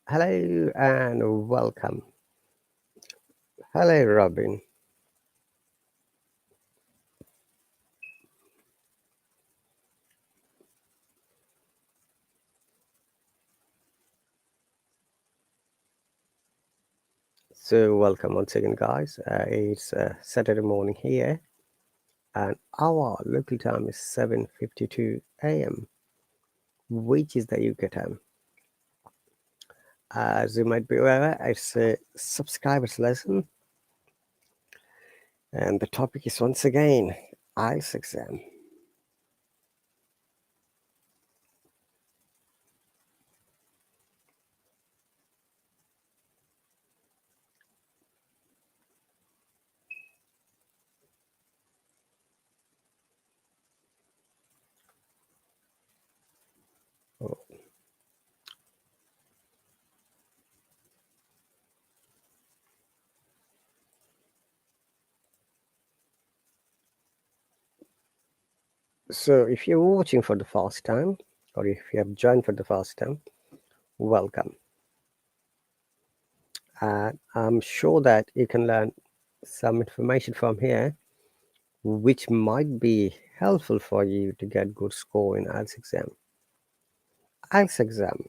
Hello and welcome. Hello, Robin. So, welcome once again, guys. It's Saturday morning here, and our local time is 7:52 a.m., which is the UK time. As you might be aware, it's a subscribers lesson, and the topic is once again IELTS exam. So, if you're watching for the first time, or if you have joined for the first time, welcome. And I'm sure that you can learn some information from here which might be helpful for you to get good score in IELTS exam. IELTS exam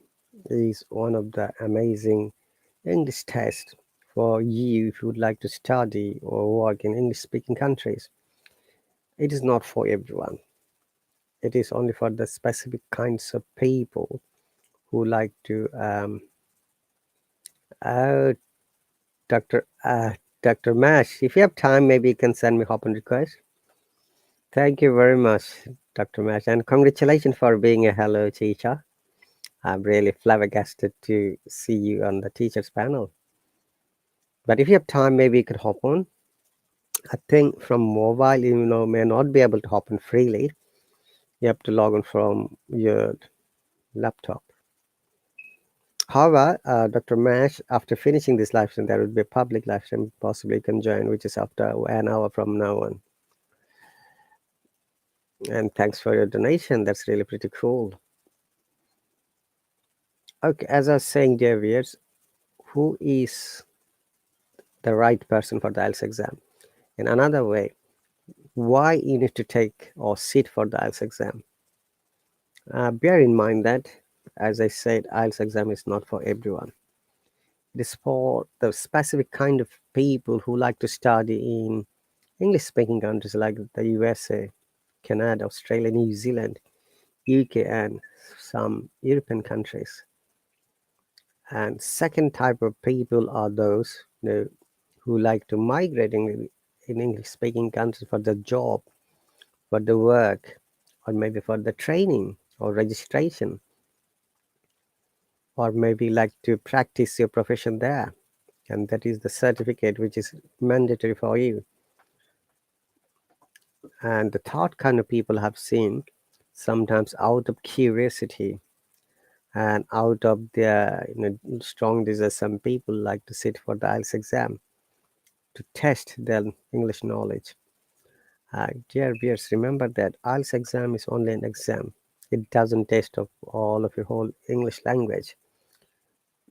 is one of the amazing English tests for you if you would like to study or work in English speaking countries. It is not for everyone. It is only for the specific kinds of people who like to uh, Dr. Mash, if you have time, maybe you can send me open request. Thank you very much, Dr. Mash, and congratulations for being a hello teacher. I'm really flabbergasted to see you on the teachers panel. But if you have time, maybe you could hop on. I think from mobile, may not be able to hop on freely. You have to log on from your laptop. However, Dr. Mash, after finishing this live stream, there will be a public live stream possibly you can join, which is after an hour from now on. And thanks for your donation. That's really pretty cool. Okay, as I was saying, dear viewers, who is the right person for the IELTS exam? In another way, why you need to take or sit for the IELTS exam. Bear in mind that, as I said, IELTS exam is not for everyone. It is for the specific kind of people who like to study in English-speaking countries like the USA, Canada, Australia, New Zealand, UK, and some European countries. And second type of people are those who like to migrate in English-speaking countries for the job, for the work, or maybe for the training or registration, or maybe like to practice your profession there. And that is the certificate which is mandatory for you. And the third kind of people have seen sometimes out of curiosity and out of their strong desire, some people like to sit for the IELTS exam to test their English knowledge. Dear viewers, remember that IELTS exam is only an exam. It doesn't test of all of your whole English language.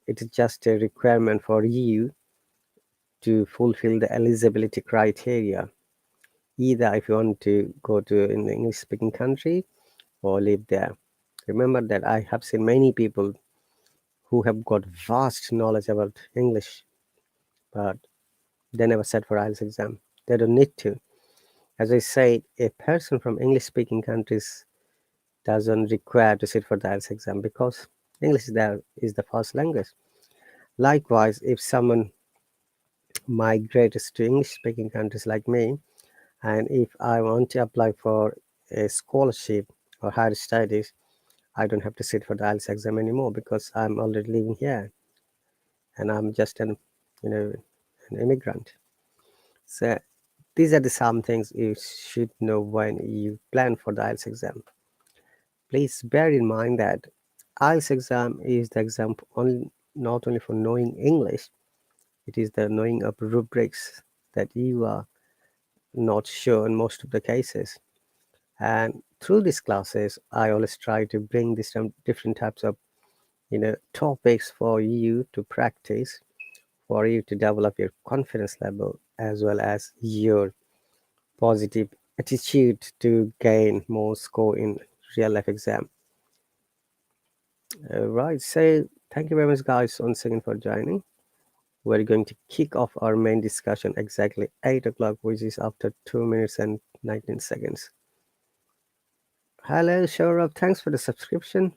It is just a requirement for you to fulfill the eligibility criteria. Either if you want to go to an English speaking country or live there. Remember that I have seen many people who have got vast knowledge about English, but they never sat for IELTS exam. They don't need to. As I said, a person from English speaking countries doesn't require to sit for the IELTS exam because English there is the first language. Likewise, if someone migrates to English speaking countries like me, and if I want to apply for a scholarship or higher studies, I don't have to sit for the IELTS exam anymore because I'm already living here and I'm just you know, an immigrant. So these are the some things you should know when you plan for the IELTS exam. Please bear in mind that IELTS exam is the exam not only for knowing English, it is the knowing of rubrics that you are not sure in most of the cases. And through these classes, I always try to bring these different types of topics for you to practice, for you to develop your confidence level as well as your positive attitude to gain more score in real life exam. Right, so thank you very much, guys, once again for joining. We're going to kick off our main discussion exactly 8 o'clock, which is after 2 minutes and 19 seconds. Hello, Shaurabh. Thanks for the subscription.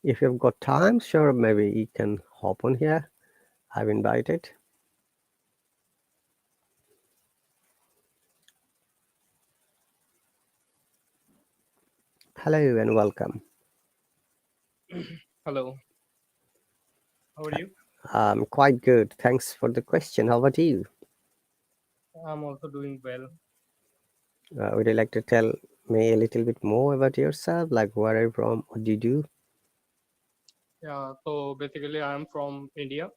If you've got time, sure, maybe you can hop on here. I've invited. Hello and welcome. Hello, how are you? Quite good. Thanks for the question. How about you? I'm also doing well. Would you like to tell me a little bit more about yourself? Like where are you from? What do you do? Yeah, so basically, I'm from India.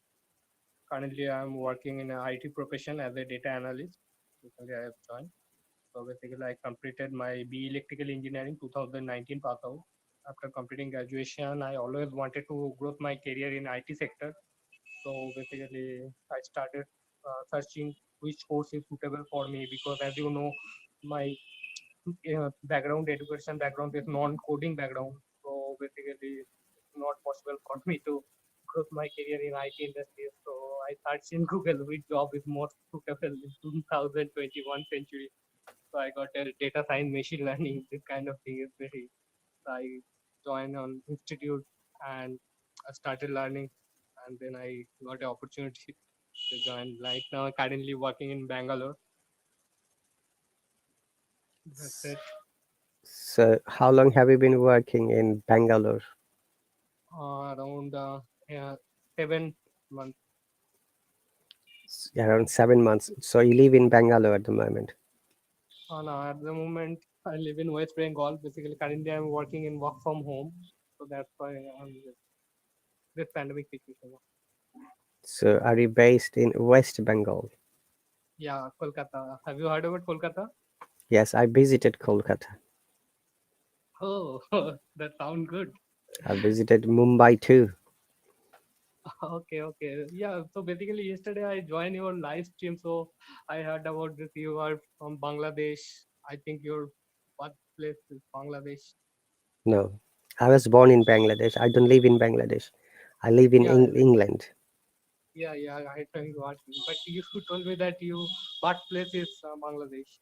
Currently, I'm working in a IT profession as a data analyst. Recently, I have joined. So basically, I completed my B Electrical Engineering 2019 pass out. After completing graduation, I always wanted to grow my career in IT sector. So basically, I started searching which course is suitable for me because, as you know, my background education background is non-coding background, so basically it's not possible for me to grow my career in IT industry. So I searched in Google which job is most suitable in 2021 century. So I got a data science, machine learning, this kind of thing is very. So I joined on institute and I started learning, and then I got an opportunity to join. Right now, currently working in Bangalore. That's it. So, how long have you been working in Bangalore? Around yeah, 7 months. Around 7 months. So, you live in Bangalore at the moment. No, at the moment, I live in West Bengal. Basically, currently I'm working in work from home, so that's why on this pandemic situation. So, are you based in West Bengal? Yeah, Kolkata. Have you heard about Kolkata? Yes, I visited Kolkata. Oh, that sounds good. I visited Mumbai too. Okay, okay. Yeah, so basically yesterday I joined your live stream, so I heard about this. You are from Bangladesh. I think your birthplace is Bangladesh. No, I was born in Bangladesh. I don't live in Bangladesh. I live in Yeah, England. yeah. I think what, but you told me that you birthplace is Bangladesh.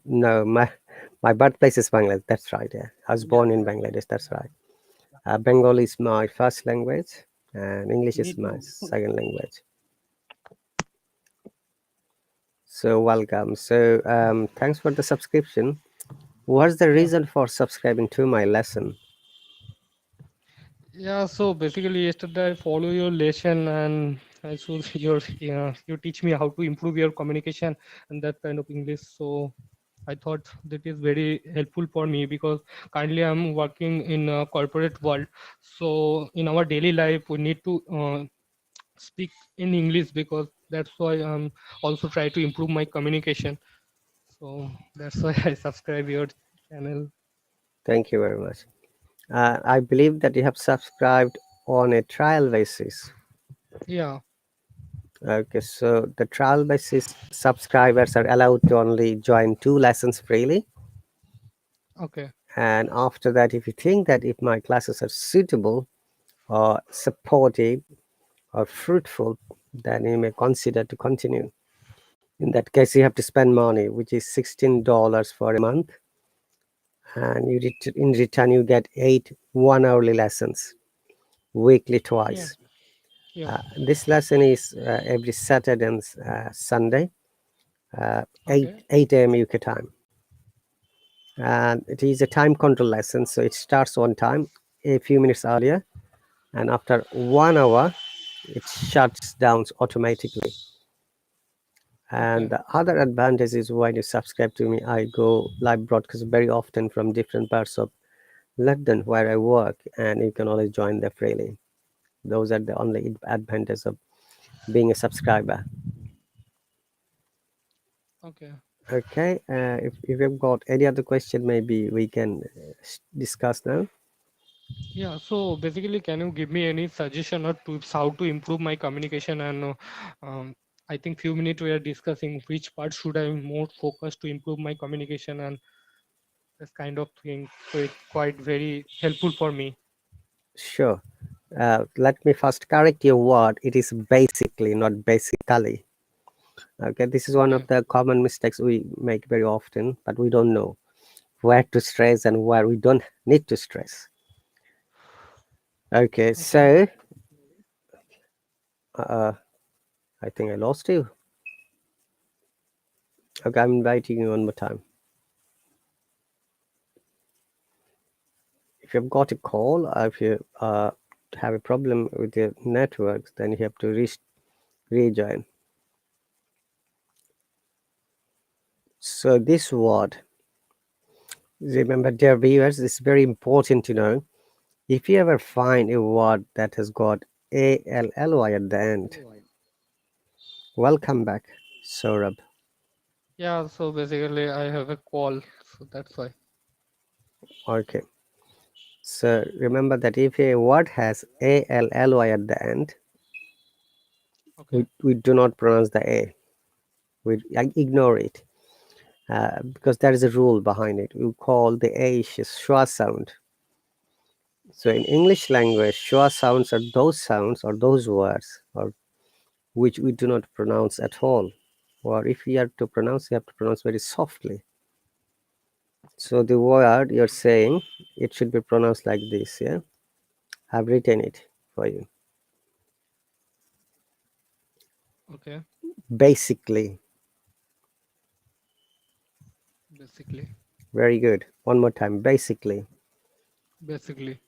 No, my birthplace is Bangladesh. That's right. Yeah, I was Yeah, born in yeah, Bangladesh. That's right. yeah. Bengali is my first language, and English Me is my too. second language. So welcome. So thanks for the subscription. What's the Yeah, reason for subscribing to my lesson? yeah. So basically, yesterday I follow your lesson and I saw your you teach me how to improve your communication and that kind of English. So I thought that is very helpful for me because currently I'm working in a corporate world. So in our daily life, we need to speak in English because that's why I'm also try to improve my communication. So that's why I subscribe your channel. Thank you very much. I believe that you have subscribed on a trial basis. Yeah. Okay, so the trial basis subscribers are allowed to only join 2 lessons freely. Okay. And after that, if you think that if my classes are suitable or supportive or fruitful, then you may consider to continue. In that case, you have to spend money, which is $16 for a month, and in return you get 8 1-hourly lessons weekly Yeah. twice. Yeah. This lesson is every Saturday and Sunday, uh, 8 Okay. 8 a.m. UK time, and it is a time control lesson, so it starts on time a few minutes earlier, and after 1 hour it shuts down automatically. And Okay. the other advantage is when you subscribe to me, I go live broadcast very often from different parts of London where I work, and you can always join there freely. Those are the only advantages of being a subscriber. Okay. Okay, if you've got any other question, maybe we can discuss now. Yeah, so basically, can you give me any suggestion or tips how to improve my communication? And I think few minutes we are discussing which part should I more focus to improve my communication and this kind of thing. So it's quite very helpful for me. Sure. Let me first correct your word. It is basically, not basically. Okay, this is one of Okay, the common mistakes we make very often, but we don't know where to stress and where we don't need to stress. Okay, okay, so uh, I think I lost you. Okay, I'm inviting you one more time. If you've got a call, or if you have a problem with your networks, then you have to rejoin. So this word, remember, dear viewers, it's very important to know. If you ever find a word that has got ALLY at the end, welcome back, Saurabh. yeah. So basically, I have a call, so that's why. Okay. So remember that if a word has ALLY at the end, Okay, we do not pronounce the A. We ignore it because there is a rule behind it. We call the A schwa sound. So in English language, schwa sounds are those sounds or those words or which we do not pronounce at all. Or if we are to pronounce, you have to pronounce very softly. So the word you're saying, it should be pronounced like this, yeah? I've written it for you. okay. Basically, Basically, very good. One more time, basically, basically.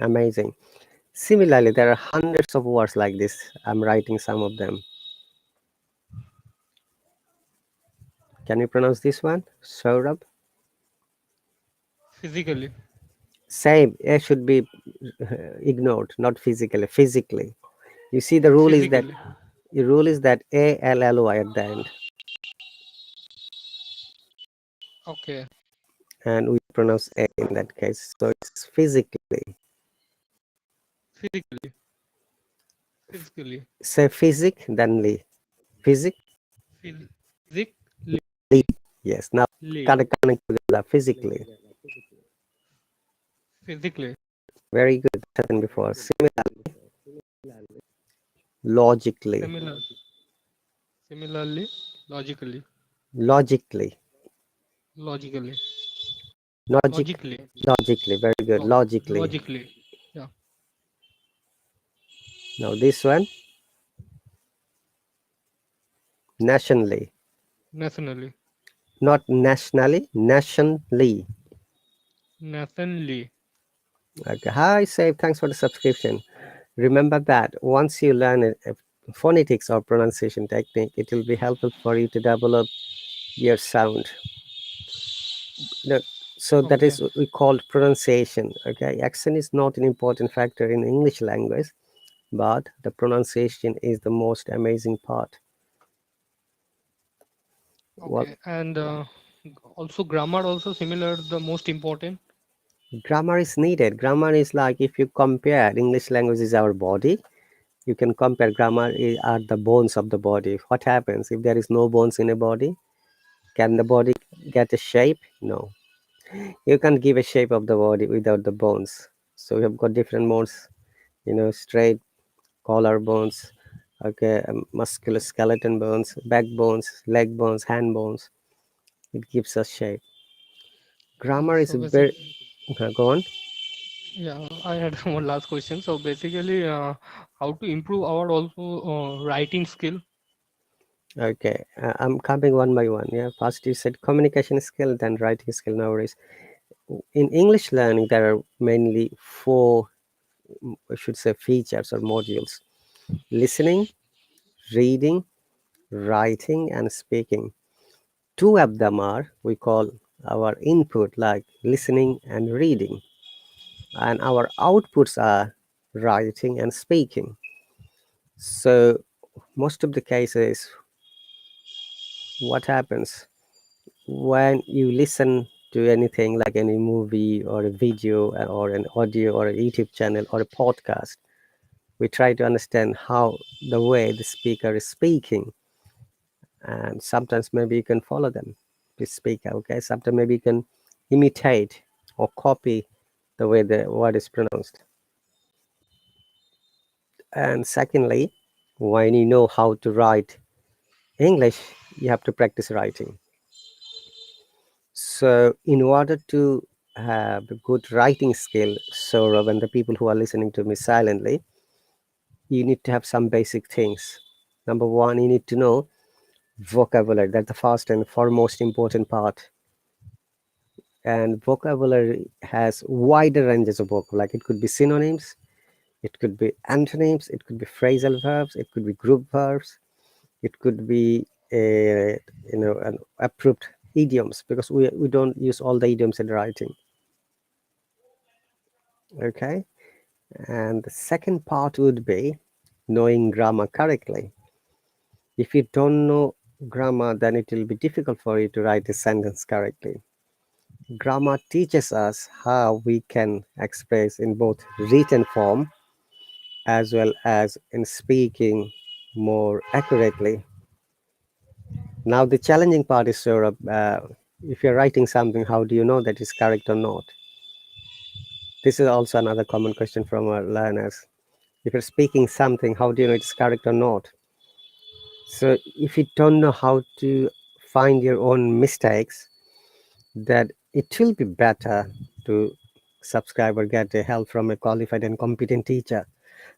amazing. Similarly, there are hundreds of words like this. I'm writing some of them. Can you pronounce this one? Saurabh? Physically, Same, A should be ignored, not physically, physically. You see, physically. the rule is that ALLY at the end, Okay, and we pronounce A in that case. So it's physically. physically, physically. Say physic, then Lee. Physic, Physically, Lee. Yes, now connect together physically. physically. Very good. Happened before. Similarly, logically, Similar, similarly, logically, logically, logically, logic, logically, logically. Very good. Logically. logically. Yeah, Now this one, nationally, nationally, not nationally, nationally. nationally. Okay. Hi, Save. Thanks for the subscription. Remember that once you learn a phonetics or pronunciation technique, it will be helpful for you to develop your sound. No, so that Okay, is what we call pronunciation. Okay, accent is not an important factor in English language, but the pronunciation is the most amazing part. Well, okay. And also grammar also similar, the most important. grammar is needed. Grammar is like if you compare English language is our body, you can compare are the bones of the body. What happens if there is no bones in a body? Can the body get a shape? No. You can't give a shape of the body without the bones. So we have got different bones, straight collar bones, okay, muscular skeleton bones, back bones, leg bones, hand bones. It gives us shape. Yeah, Grammar is so a basic. very go on. Yeah, I had one last question. So basically, how to improve our also writing skill? Okay, I'm coming one by one. Yeah, first you said communication skill, then writing skill. Nowadays, in English learning, there are mainly four, I should say, features or modules: listening, reading, writing, and speaking. Two of them are we call our input, like listening and reading, and our outputs are writing and speaking. So most of the cases, what happens? when you listen to anything like any movie or a video or an audio or a YouTube channel or a podcast, we try to understand how the way the speaker is speaking, and sometimes maybe you can follow them to speak. Okay, sometimes maybe you can imitate or copy the way the word is pronounced. And secondly, when you know how to write English, you have to practice writing. So, in order to have a good writing skill, so when the people who are listening to me silently, you need to have some basic things. Number one, you need to know vocabulary. That's the first and foremost important part. And vocabulary has wider ranges of vocabulary. Like it could be synonyms, it could be antonyms, it could be phrasal verbs, it could be group verbs, it could be an approved idioms, because we don't use all the idioms in writing. Okay, and the second part would be knowing grammar correctly. If you don't know grammar, then it will be difficult for you to write a sentence correctly. Grammar teaches us how we can express in both written form as well as in speaking more accurately. Now, the challenging part is sort of if you're writing something, how do you know that it's correct or not? This is also another common question from our learners. If you're speaking something, how do you know it's correct or not? So, if you don't know how to find your own mistakes, that it will be better to subscribe or get help from a qualified and competent teacher.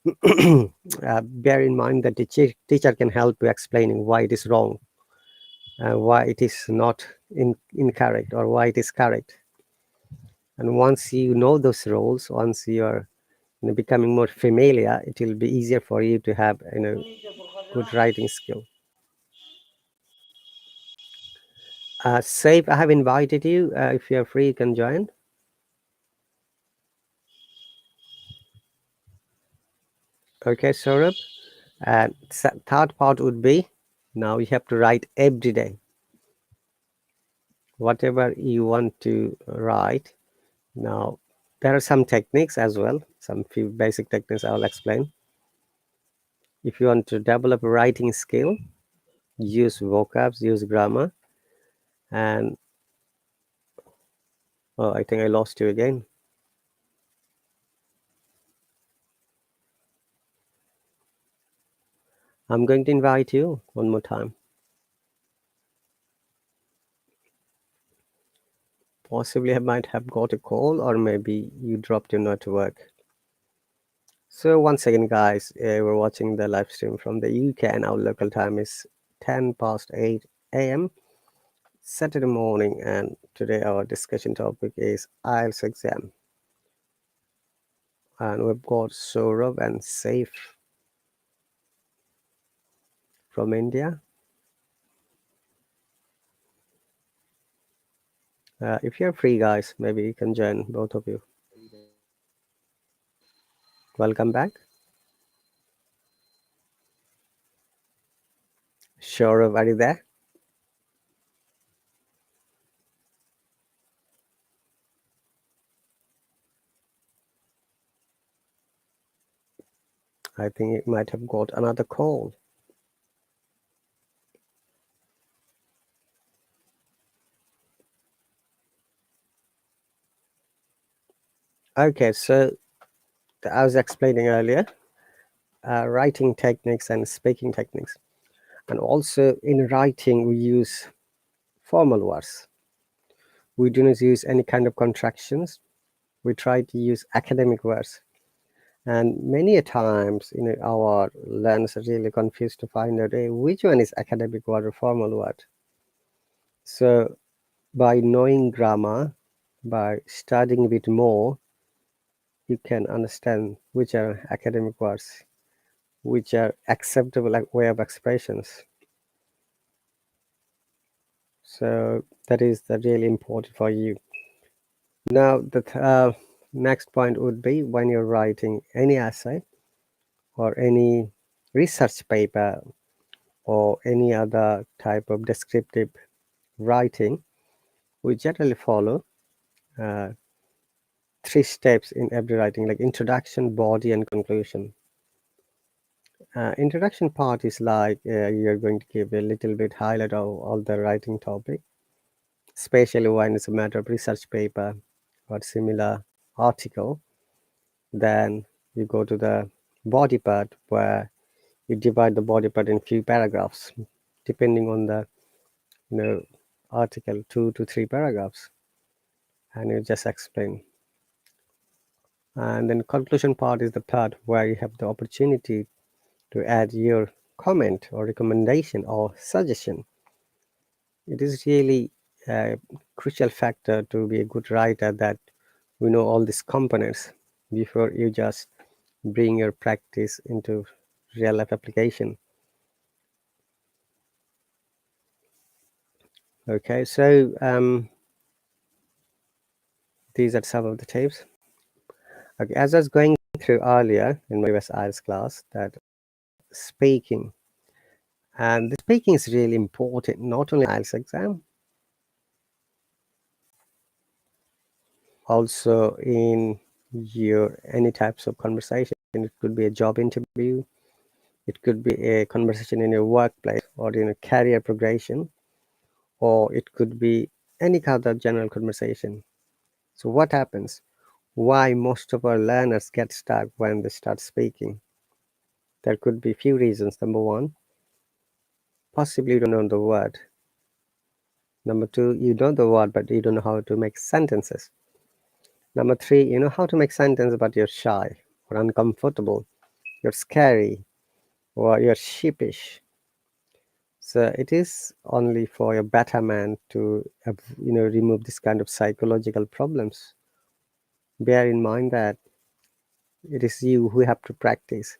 Bear in mind that the teacher can help you explaining why it is wrong, why it is not incorrect, or why it is correct. And once you know those roles, once you are becoming more familiar, it will be easier for you to have good writing skill. Safe, I have invited you. If you are free, you can join. Okay, Saurabh. And third part would be, now you have to write every day. Whatever you want to write. Now, there are some techniques as well, some few basic techniques I'll explain. If you want to develop a writing skill, use vocabs, use grammar, and oh, I think I lost you again. I'm going to invite you one more time. Possibly I might have got a call, or maybe you dropped your network. So once again, guys, we're watching the live stream from the UK, and our local time is 10 past 8 a.m. Saturday morning, and today our discussion topic is IELTS exam. And we've got Saurabh and Safe from India. If you're free, guys, maybe you can join, both of you. Welcome back. Saurabh, are you there? I think it might have got another call. Okay, so I was explaining earlier writing techniques and speaking techniques. And also in writing, we use formal words. We do not use any kind of contractions. We try to use academic words. And many a times, our learners are really confused to find out which one is academic word or formal word. So by knowing grammar, by studying a bit more, you can understand which are academic words, which are acceptable way of expressions. So that is the really important for you. Now, the next point would be when you're writing any essay or any research paper or any other type of descriptive writing, We generally follow uh, three steps in every writing, like introduction, body, and conclusion. Introduction part is like you're going to give a little bit highlight of all the writing topic, especially when it's a matter of research paper or similar article. Then you go to the body part where you divide the body part in few paragraphs, depending on the you know article, 2 to 3 paragraphs, and you just explain. And then conclusion part is the part where you have the opportunity to add your comment or recommendation or suggestion. It is really a crucial factor to be a good writer that we know all these components before you just bring your practice into real life application. Okay, so these are some of the tips. Okay, as I was going through earlier in my previous IELTS class, that speaking, and the speaking is really important, not only in IELTS exam, also in your any types of conversation. It could be a job interview, it could be a conversation in your workplace or in a career progression, or it could be any kind of general conversation. So what happens? Why most of our learners get stuck when they start speaking? There could be few reasons. Number one, possibly you don't know the word. Number two, you know the word but you don't know how to make sentences. Number three, you know how to make sentences but you're shy or uncomfortable, you're scary, or you're sheepish. So it is only for your betterment to remove this kind of psychological problems. Bear in mind that it is you who have to practice.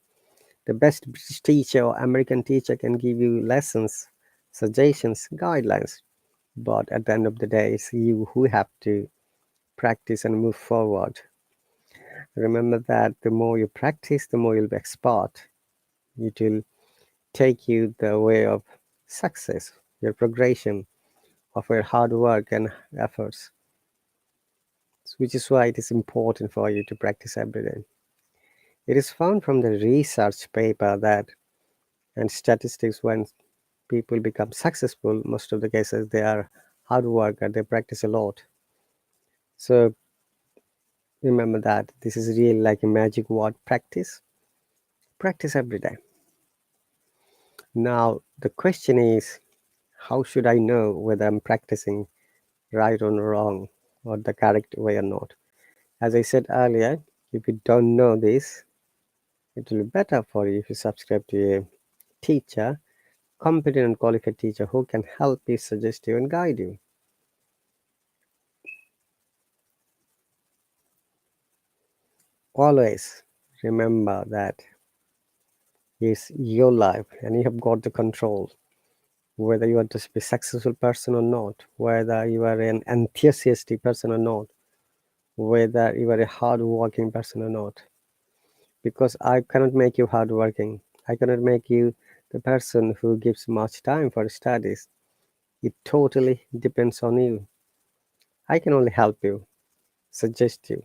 The best British teacher or American teacher can give you lessons, suggestions, guidelines, but at the end of the day, it's you who have to practice and move forward. Remember that the more you practice, the more you'll be expert. It will take you the way of success, your progression of your hard work and efforts, which is why it is important for you to practice every day. It is found from the research paper that and statistics when people become successful, most of the cases they are hard worker, they practice a lot. So remember that this is really like a magic word, practice. Practice every day. Now the question is, how should I know whether I'm practicing right or wrong or the correct way or not? As I said earlier, if you don't know this, it will be better for you if you subscribe to a teacher, competent and qualified teacher who can help you, suggest you, and guide you. Always remember that it's your life and you have got the control. Whether you want to be a successful person or not, whether you are an enthusiastic person or not, whether you are a hard-working person or not. Because I cannot make you hardworking. I cannot make you the person who gives much time for studies. It totally depends on you. I can only help you, suggest you,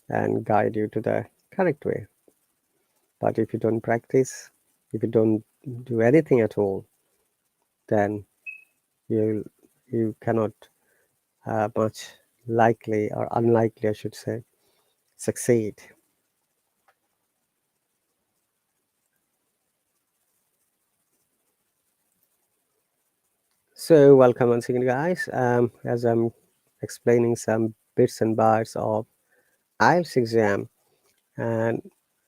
and guide you to the correct way. But if you don't practice, if you don't do anything at all, then you you cannot much likely or unlikely, I should say, succeed. So welcome once again, guys. As I'm explaining some bits and bytes of IELTS exam, and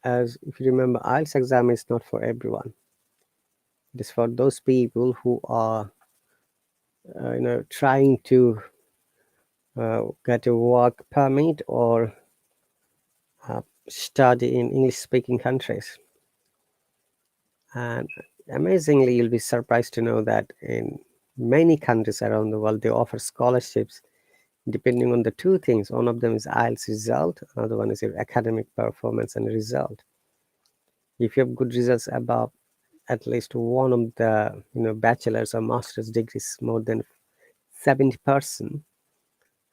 as if you remember, IELTS exam is not for everyone. It is for those people who are, trying to get a work permit or uh, study in English-speaking countries. And amazingly, you'll be surprised to know that in many countries around the world, they offer scholarships depending on the two things. One of them is IELTS result, another one is your academic performance and result. If you have good results above at least one of the bachelor's or master's degrees, more than 70%.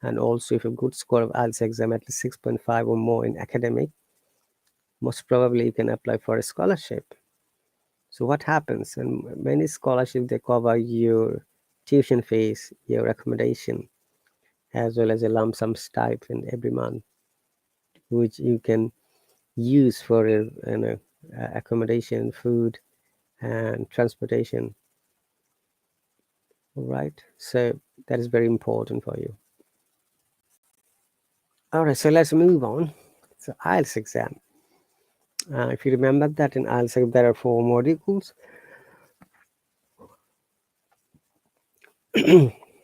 And also, if a good score of IELTS exam at least 6.5 or more in academic, most probably you can apply for a scholarship. So what happens? And many scholarships, they cover your tuition fees, your accommodation, as well as a lump sum stipend every month, which you can use for accommodation, food, and transportation. All right, so that is very important for you. All right, so let's move on. So IELTS exam. If you remember that in IELTS there are 4 modules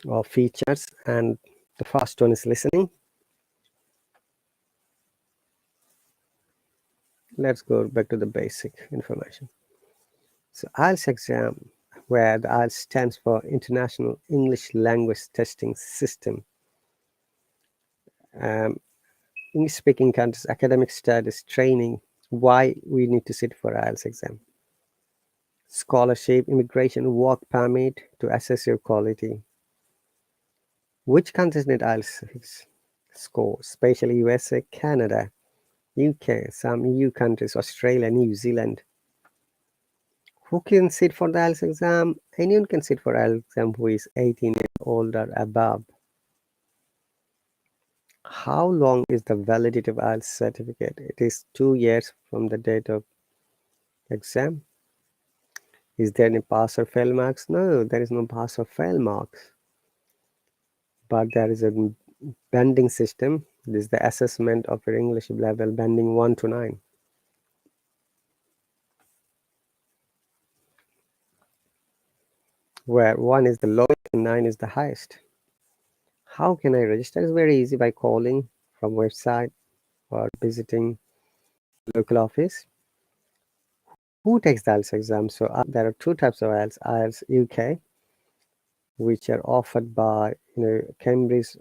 or features, and the first one is listening. Let's go back to the basic information. So IELTS exam, where the IELTS stands for International English Language Testing System. English-speaking countries, academic studies, training, why we need to sit for IELTS exam. Scholarship, immigration, work permit to assess your quality. Which countries need IELTS score? Especially USA, Canada, UK, some EU countries, Australia, New Zealand. Who can sit for the IELTS exam? Anyone can sit for IELTS exam who is 18 years old or above. How long is the validity of IELTS certificate? It is 2 years from the date of exam. Is there any pass or fail marks? No, there is no pass or fail marks. But there is a banding system. This is the assessment of your English level, banding 1 to 9. Where 1 is the lowest and 9 is the highest. How can I register? It's very easy by calling from website or visiting local office. Who takes the IELTS exam? So there are 2 types of IELTS. IELTS UK, which are offered by Cambridge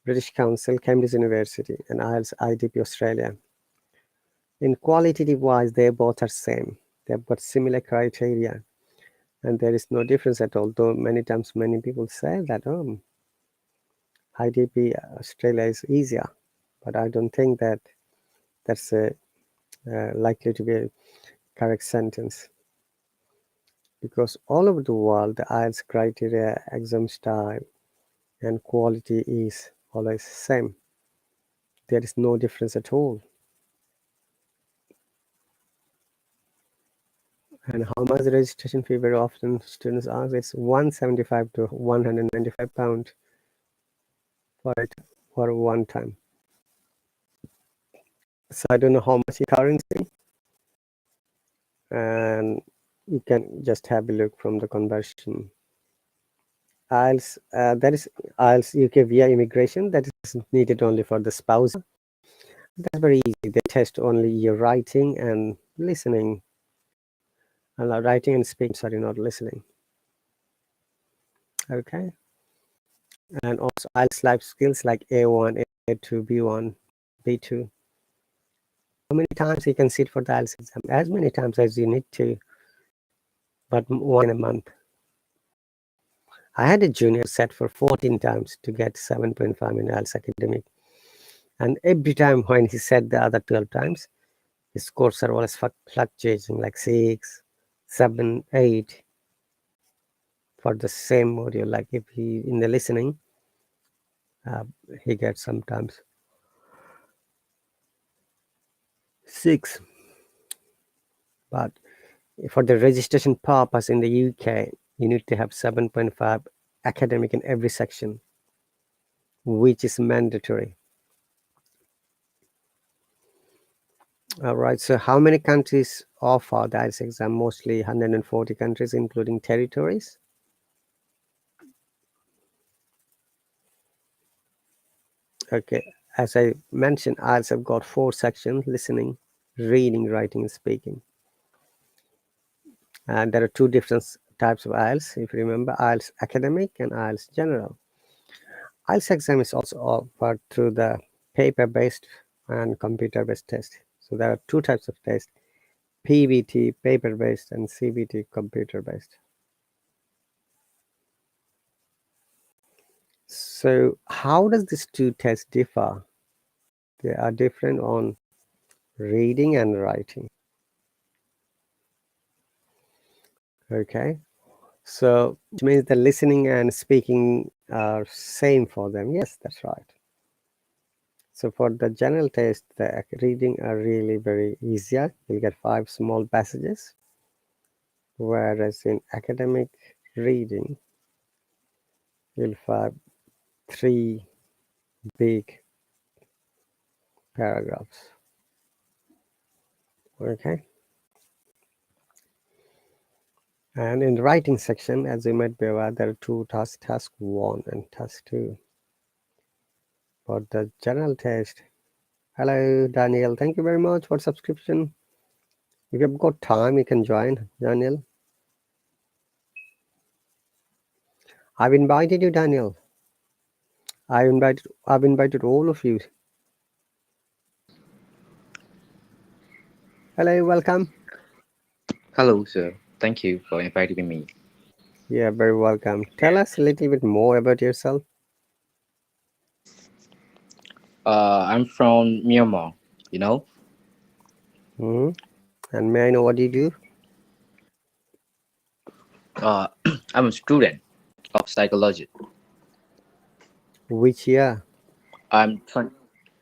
British Council, Cambridge University, and IELTS IDP Australia. In qualitative wise, they both are same. They've got similar criteria, and there is no difference at all. Though many times many people say that IDP Australia is easier, but I don't think that that's likely to be a correct sentence, because all over the world the IELTS criteria, exam style, and quality is always same. There is no difference at all. And how much the registration fee? Very often students ask, it's 175 to 195 pound for it for one time. So I don't know how much in currency, and you can just have a look from the conversion. IELTS, that is IELTS UK via immigration. That is needed only for the spouse. That's very easy. They test only your writing and listening. Writing and speaking, sorry, not listening. Okay. And also IELTS life skills like A1, A2, B1, B2. How many times you can sit for the IELTS exam? As many times as you need to, but one a month. I had a junior set for 14 times to get 7.5 in IELTS academic. And every time when he said the other 12 times, his scores are always fluctuating like 6, 7, 8 for the same module. Like if he, in the listening, he gets sometimes 6. But for the registration purpose in the UK, you need to have 7.5 academic in every section, which is mandatory. All right, so how many countries offer the IELTS exam? Mostly 140 countries, including territories. Okay, as I mentioned, IELTS have got 4 sections: listening, reading, writing, and speaking. And there are 2 different types of IELTS, if you remember: IELTS academic and IELTS general. IELTS exam is also offered through the paper-based and computer-based test. So there are 2 types of tests: PBT, paper-based, and CBT, computer-based. So how does these two tests differ? They are different on reading and writing. Okay. So which means the listening and speaking are same for them. Yes, that's right. So for the general test, the reading are really very easier. You'll get 5 small passages, whereas in academic reading, you'll find 3 big paragraphs. Okay. And in the writing section, as you might be aware, there are 2 tasks, task 1 and task 2. For the general test, hello Daniel, thank you very much for subscription. If you've got time, you can join, Daniel. I've invited you, Daniel. I've invited all of you. Hello, welcome. Hello, sir. Thank you for inviting me. Yeah, very welcome. Tell us a little bit more about yourself. I'm from Myanmar. You know, Hmm. And may I know what you do? uh, I'm a student of psychology. Which year? I'm 20,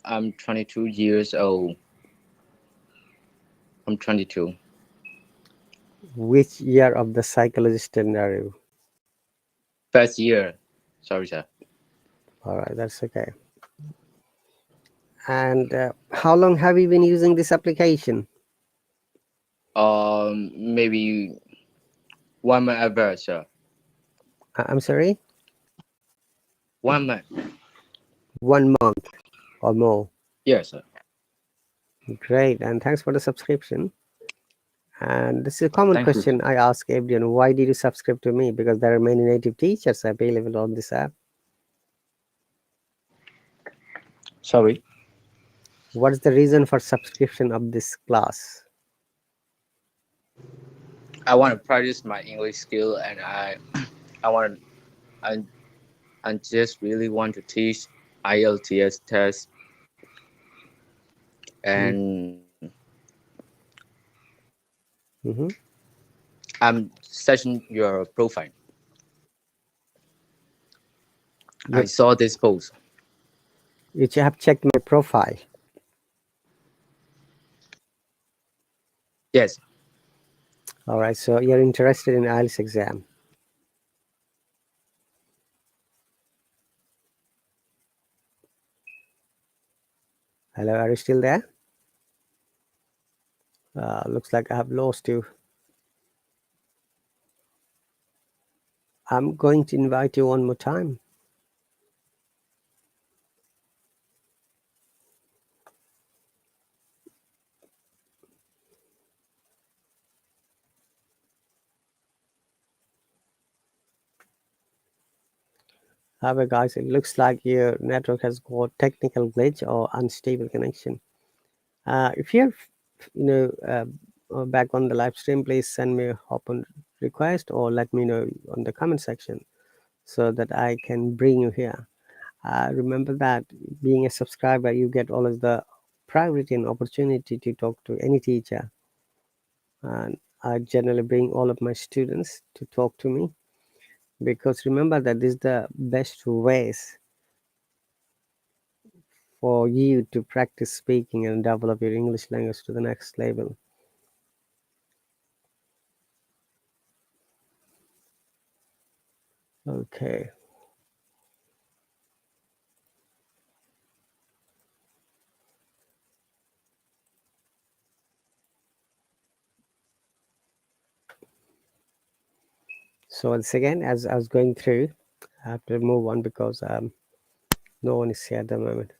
I'm 22 years old. I'm 22. Which year of the psychology student are you? First year. Sorry, sir. All right, that's okay. And how long have you been using this application? Maybe 1 month ever, sir. I'm sorry, 1 month. 1 month or more. Yes, sir. Great, and thanks for the subscription. And this is a common Thank you. question I ask everyone. Why did you subscribe to me? Because there are many native teachers available on this app. Sorry. What's the reason for subscription of this class? I want to practice my English skill, and I want, I, I just really want to teach IELTS test, and Mm-hmm. I'm searching your profile. I You, saw this post. you have checked my profile. Yes. All right, so you're interested in IELTS exam. Hello, are you still there? Looks like I have lost you. I'm going to invite you one more time. However, guys, it looks like your network has got technical glitch or unstable connection. If you're, back on the live stream, please send me a open request or let me know on the comment section so that I can bring you here. Remember that being a subscriber, you get all of the priority and opportunity to talk to any teacher. And I generally bring all of my students to talk to me because remember that this is the best ways for you to practice speaking and develop your English language to the next level. Okay. So once again, as I was going through, I have to move on because no one is here at the moment.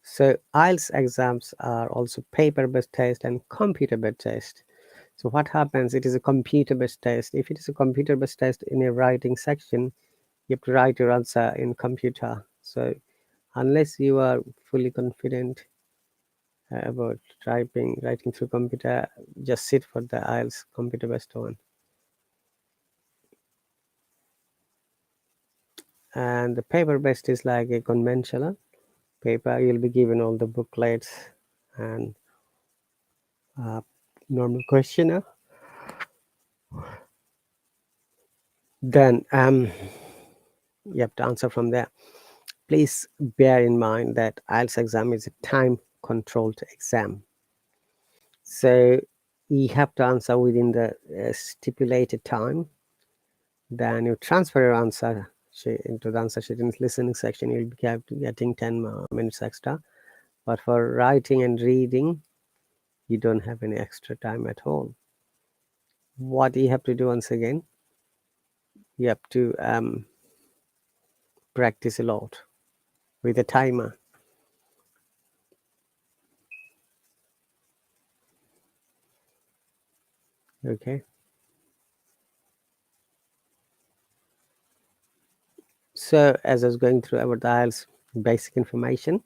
So IELTS exams are also paper-based test and computer-based test. So what happens? It is a computer-based test. If it is a computer-based test in a writing section, you have to write your answer in computer. So unless you are fully confident about writing through computer, just sit for the IELTS computer-based one. And the paper based is like a conventional paper. You'll be given all the booklets and normal questionnaire. Then you have to answer from there. Please bear in mind that IELTS exam is a time controlled exam. So you have to answer within the stipulated time. Then you transfer your answer sheet into the answer sheet. In the listening section, you'll be getting 10 minutes extra. But for writing and reading, you don't have any extra time at all. What you have to do once again, you have to practice a lot with a timer. Okay. So as I was going through about the IELTS basic information,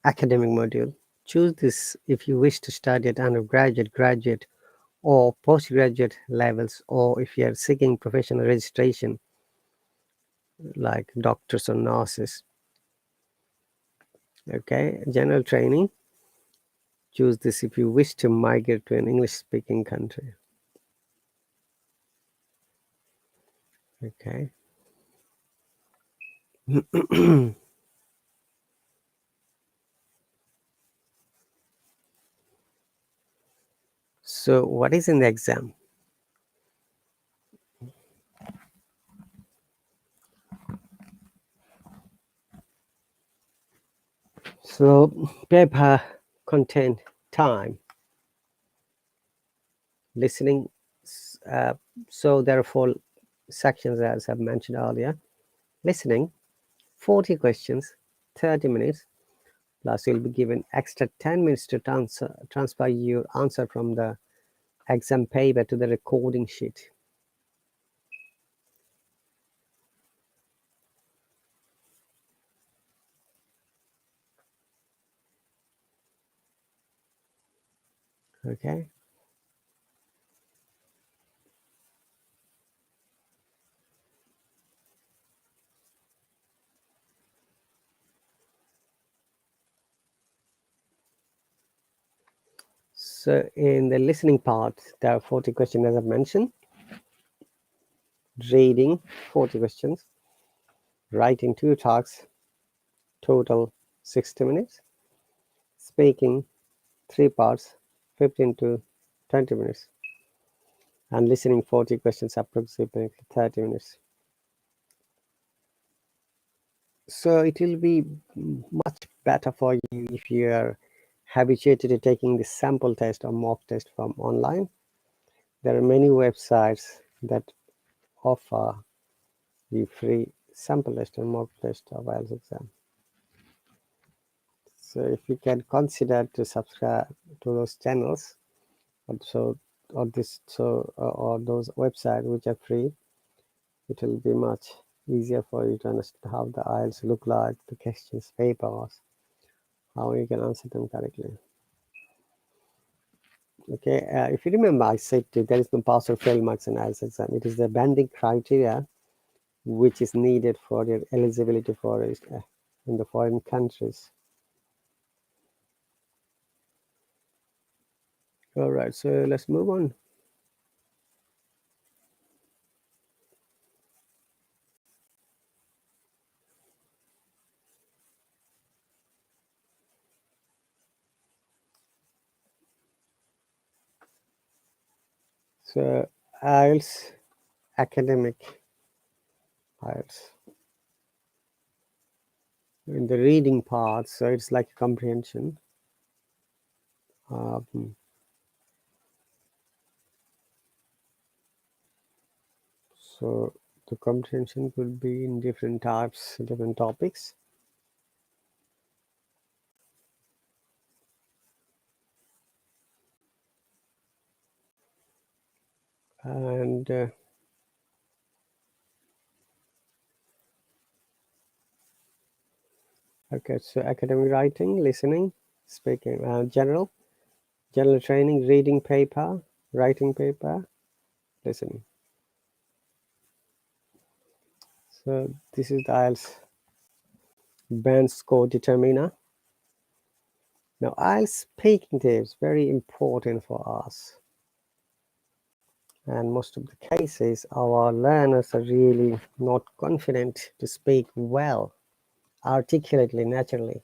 academic module, choose this if you wish to study at undergraduate, graduate, or postgraduate levels, or if you are seeking professional registration like doctors or nurses. Okay, general training, choose this if you wish to migrate to an English speaking country. Okay. So what is in the exam? So paper content, time, listening. So there are 4 sections as I've mentioned earlier. Listening, 40 questions, 30 minutes, plus you'll be given extra 10 minutes to transfer your answer from the exam paper to the recording sheet. Okay. So in the listening part, there are 40 questions as I've mentioned. Reading, 40 questions. Writing 2 tasks, total 60 minutes. Speaking, 3 parts, 15 to 20 minutes. And listening 40 questions, approximately 30 minutes. So it will be much better for you if you are habituated to taking the sample test or mock test from online. There are many websites that offer the free sample test and mock test of IELTS exam. So if you can consider to subscribe to those channels, also or those websites which are free, it will be much easier for you to understand how the IELTS look like, the questions, papers, how you can answer them correctly. Okay, if you remember, I said there is no pass or fail marks in IELTS exam. It is the banding criteria which is needed for your eligibility for it in the foreign countries. All right, so let's move on. So IELTS, academic IELTS. In the reading part, so it's like comprehension. So the comprehension could be in different types, different topics. And okay, so academic writing, listening, speaking, general training, reading paper, writing paper, listening. So this is the IELTS band score determiner. Now IELTS speaking tips, very important for us. And most of the cases, our learners are really not confident to speak well, articulately, naturally.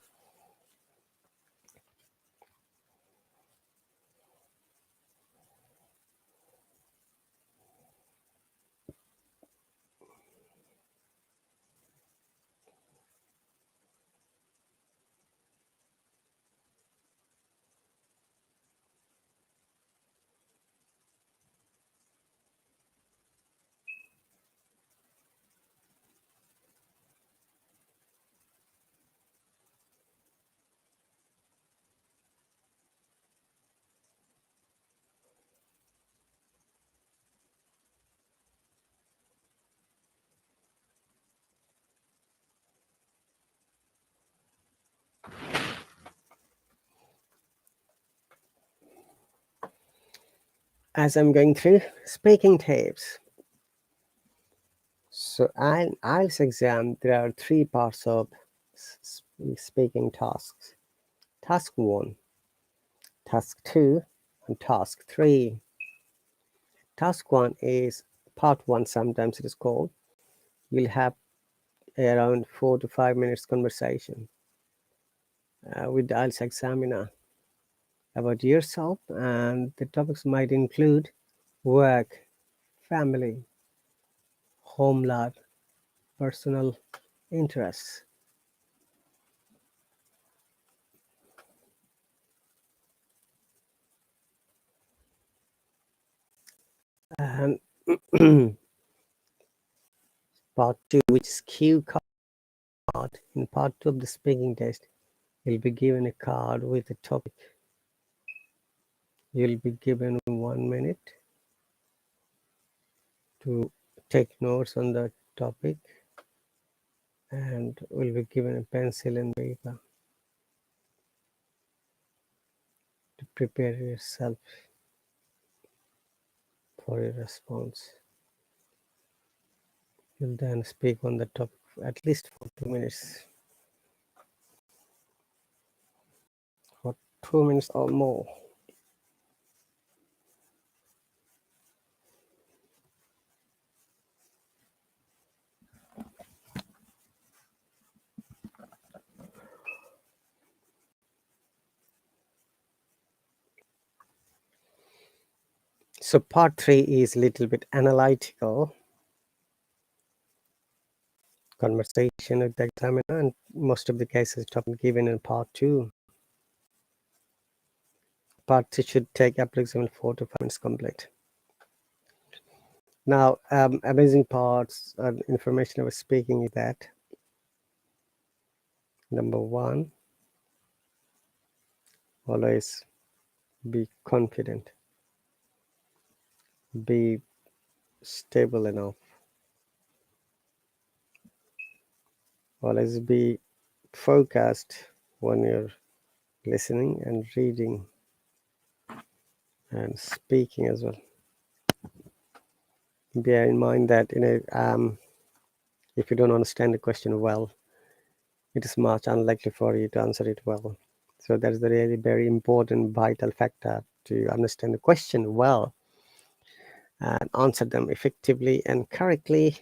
As I'm going through speaking tips, so IELTS exam, there are three parts of speaking tasks. Task 1, Task 2, and Task 3. Task 1 is part 1, sometimes it is called. You'll have around 4 to 5 minutes conversation with the IELTS examiner about yourself, and the topics might include work, family, home life, personal interests. And part 2, which is cue card. In part 2 of the speaking test, you'll be given a card with a topic. You'll be given 1 minute to take notes on the topic, and will be given a pencil and paper to prepare yourself for your response. You'll then speak on the topic at least for 2 minutes. For 2 minutes or more. So part 3 is a little bit analytical conversation with the examiner, and most of the cases topic given in part 2. Part 3 should take approximately 4 to 5 minutes complete. Now, amazing parts and information I was speaking is that number 1, always be confident, be stable enough, always be focused when you're listening and reading and speaking as well. Bear in mind that if you don't understand the question well, it is much unlikely for you to answer it well. So that is the really very important vital factor, to understand the question well and answer them effectively and correctly.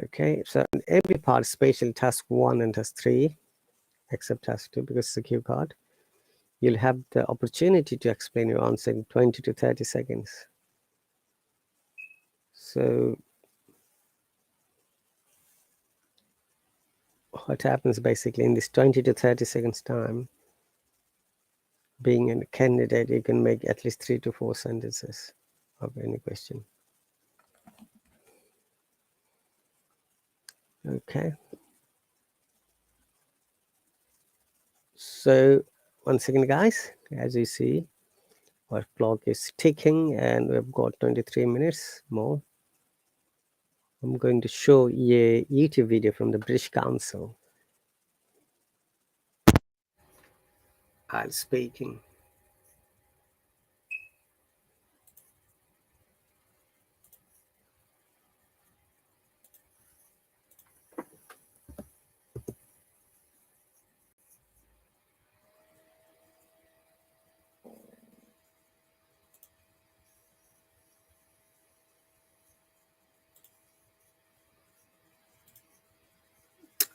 Okay, so every part, especially task 1 and task 3, except task 2 because it's a cue card, you'll have the opportunity to explain your answer in 20 to 30 seconds. So what happens basically in this 20 to 30 seconds time, being a candidate, you can make at least 3 to 4 sentences of any question. Okay. So once again, guys, as you see, our clock is ticking and we've got 23 minutes more. I'm going to show you a YouTube video from the British Council. I'm speaking.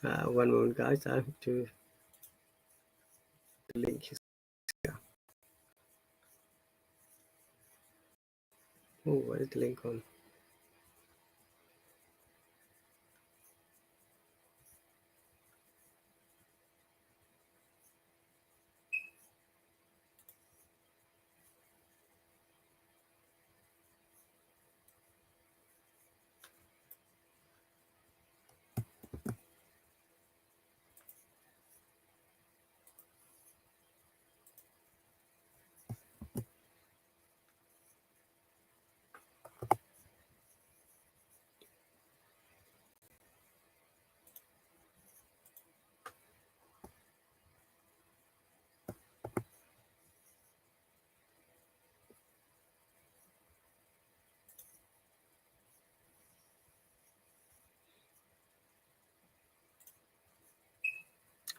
One moment, guys. I have to. The link is here. Oh, where is the link on?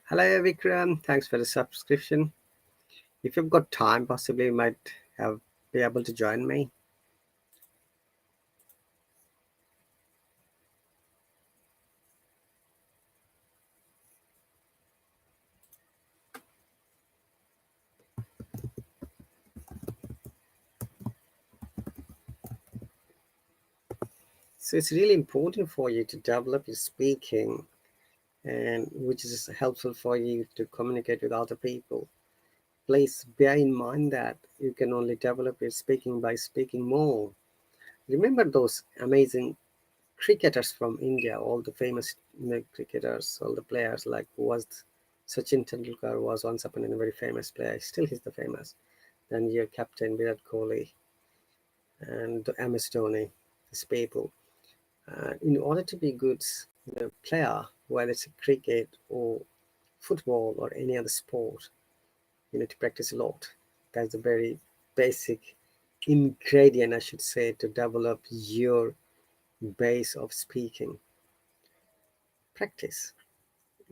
Hello, Vikram. Thanks for the subscription. If you've got time, possibly you might have be able to join me. So it's really important for you to develop your speaking, and which is helpful for you to communicate with other people. Please bear in mind that you can only develop your speaking by speaking more. Remember those amazing cricketers from India, all the famous cricketers, all the players like who was Sachin Tendulkar was once upon a very famous player. Still, he's the famous. Then your captain Virat Kohli and MS Dhoni, these people. In order to be a good player, whether it's cricket or football or any other sport, you need to practice a lot. That's a very basic ingredient, I should say, to develop your base of speaking. Practice.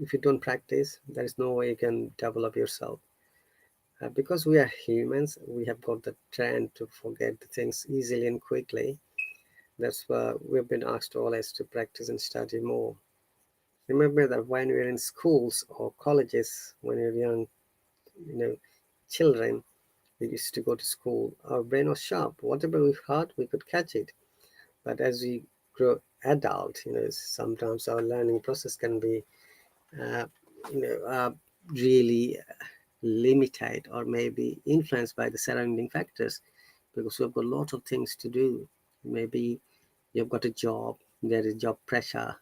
If you don't practice, there is no way you can develop yourself. Because we are humans, we have got the trend to forget the things easily and quickly. That's why we've been asked always to practice and study more. Remember that when we're in schools or colleges, when you're young, you know, children, we used to go to school. Our brain was sharp. Whatever we heard, we could catch it. But as we grow adult, sometimes our learning process can be, uh, you know, uh, really limited or maybe influenced by the surrounding factors, because we've got a lot of things to do. Maybe you've got a job, there is job pressure,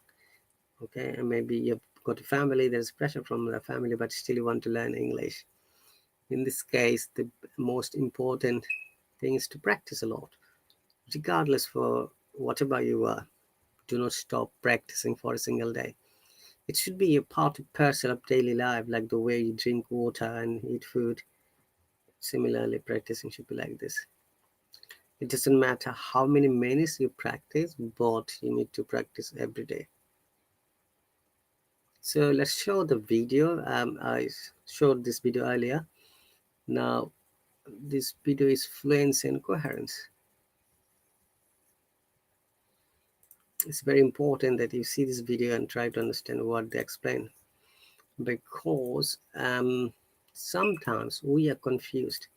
okay, and maybe you've got a family, there's pressure from the family, but still you want to learn English. In this case, the most important thing is to practice a lot, regardless for whatever you are. Do not stop practicing for a single day. It should be a part of parcel of daily life, like the way you drink water and eat food. Similarly, practicing should be like this. It doesn't matter how many minutes you practice, but you need to practice every day. So let's show the video. I showed this video earlier. Now, this video is fluency and coherence. It's very important that you see this video and try to understand what they explain, because sometimes we are confused.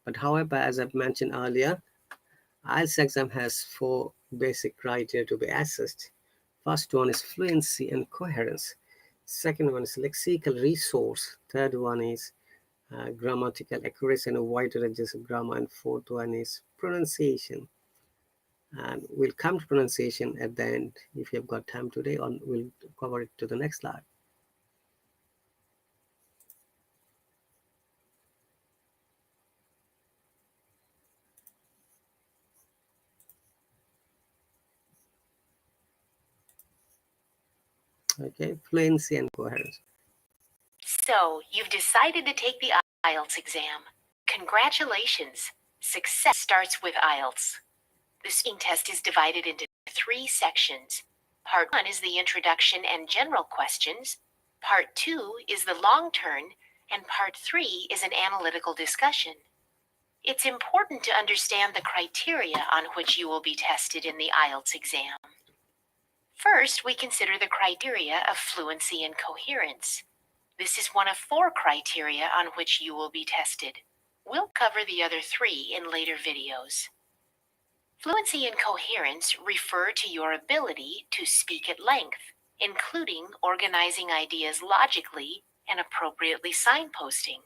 But however, as I've mentioned earlier, IELTS exam has 4 basic criteria to be assessed. First one is fluency and coherence. Second one is lexical resource. Third one is grammatical accuracy and a wider ranges of grammar. And fourth one is pronunciation. And we'll come to pronunciation at the end if you've got time today, or we'll cover it to the next slide. Okay, fluency and coherence. So, you've decided to take the IELTS exam. Congratulations! Success starts with IELTS. The speaking test is divided into 3 sections. Part 1 is the introduction and general questions. Part 2 is the long turn, and Part 3 is an analytical discussion. It's important to understand the criteria on which you will be tested in the IELTS exam. First, we consider the criteria of fluency and coherence. This is one of 4 criteria on which you will be tested. We'll cover the other 3 in later videos. Fluency and coherence refer to your ability to speak at length, including organizing ideas logically and appropriately signposting.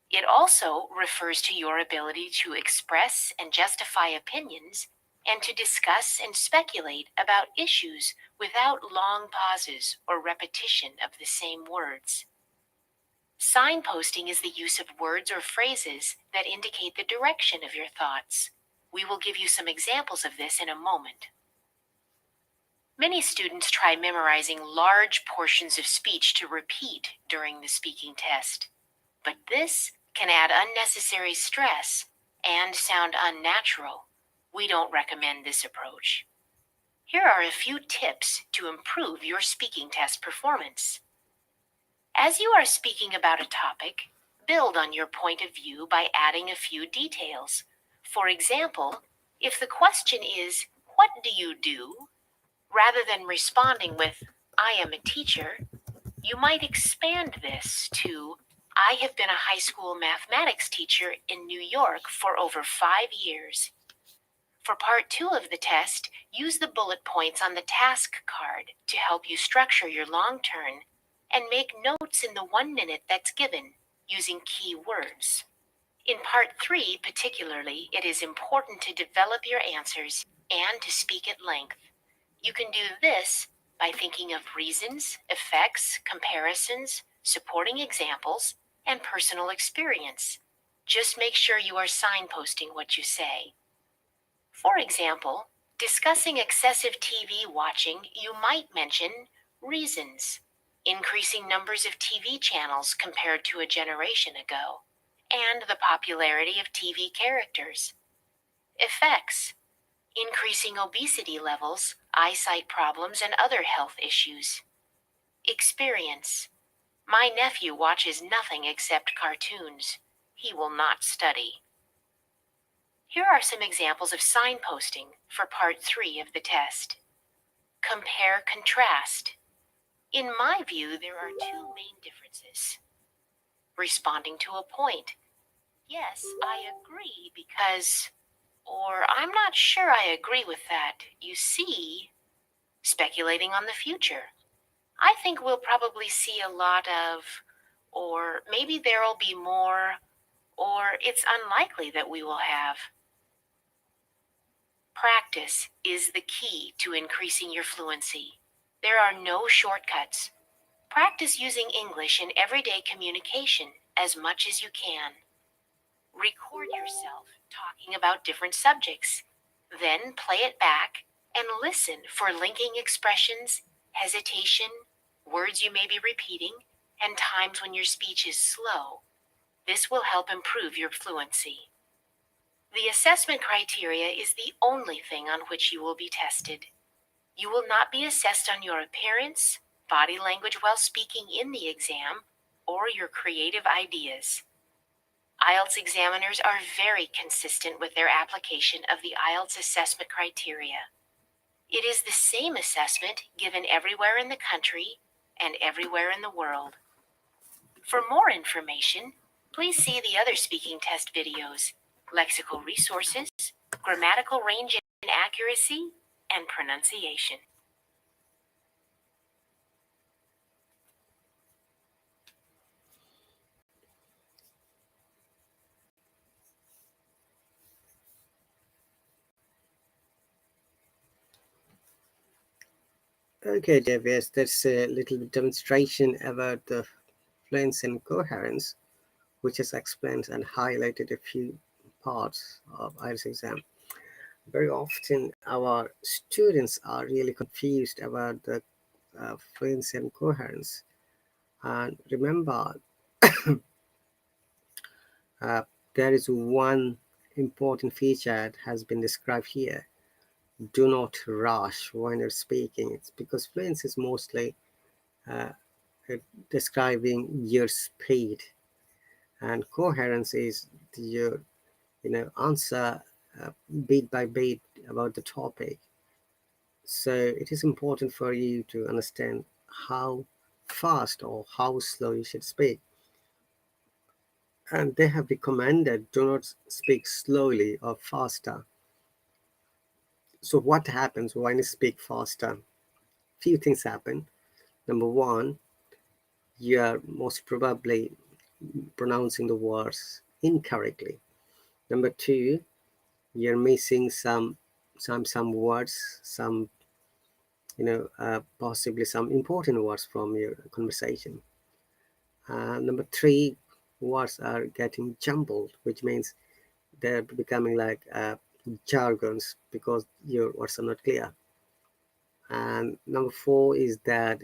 It also refers to your ability to express and justify opinions and to discuss and speculate about issues without long pauses or repetition of the same words. Signposting is the use of words or phrases that indicate the direction of your thoughts. We will give you some examples of this in a moment. Many students try memorizing large portions of speech to repeat during the speaking test, but this can add unnecessary stress and sound unnatural. We don't recommend this approach. Here are a few tips to improve your speaking test performance. As you are speaking about a topic, build on your point of view by adding a few details. For example, if the question is, "What do you do?" rather than responding with, "I am a teacher," you might expand this to, "I have been a high school mathematics teacher in New York for over 5 years." For part 2 of the test, use the bullet points on the task card to help you structure your long turn and make notes in the 1 minute that's given using key words. In part 3 particularly, it is important to develop your answers and to speak at length. You can do this by thinking of reasons, effects, comparisons, supporting examples, and personal experience. Just make sure you are signposting what you say. For example, discussing excessive TV watching, you might mention reasons, increasing numbers of TV channels compared to a generation ago, and the popularity of TV characters. Effects, increasing obesity levels, eyesight problems, and other health issues. Experience, my nephew watches nothing except cartoons. He will not study. Here are some examples of signposting for part 3 of the test. Compare contrast. In my view, there are 2 main differences. Responding to a point. Yes, I agree because, or I'm not sure I agree with that. You see, speculating on the future. I think we'll probably see a lot of, or maybe there'll be more, or it's unlikely that we will have. Practice is the key to increasing your fluency. There are no shortcuts. Practice using English in everyday communication as much as you can. Record yourself talking about different subjects. Then play it back and listen for linking expressions, hesitation, words you may be repeating, and times when your speech is slow. This will help improve your fluency. The assessment criteria is the only thing on which you will be tested. You will not be assessed on your appearance, body language while speaking in the exam, or your creative ideas. IELTS examiners are very consistent with their application of the IELTS assessment criteria. It is the same assessment given everywhere in the country and everywhere in the world. For more information, please see the other speaking test videos, lexical resources, grammatical range and accuracy, and pronunciation. Okay, Javier, that's a little demonstration about the fluency and coherence, which has explained and highlighted a few parts of IELTS exam. Very often, our students are really confused about the fluency and coherence. And remember, uh, there is one important feature that has been described here. Do not rush when you're speaking. It's because fluency is mostly uh, describing your speed, and coherence is your answer beat by beat about the topic. So it is important for you to understand how fast or how slow you should speak. And they have recommended do not speak slowly or faster. So what happens when you speak faster? Few things happen. Number one, you are most probably pronouncing the words incorrectly. Number two, you're missing some words, some possibly some important words from your conversation. Number three, words are getting jumbled, which means they're becoming like jargons because your words are not clear. And number four is that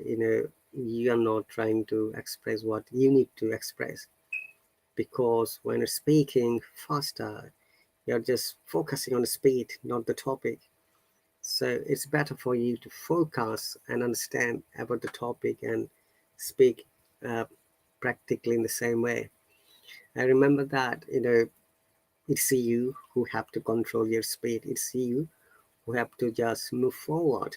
you are not trying to express what you need to express, because when you're speaking faster, you're just focusing on the speed, not the topic. So it's better for you to focus and understand about the topic and speak uh, practically in the same way. I remember that it's you who have to control your speed. It's you who have to just move forward.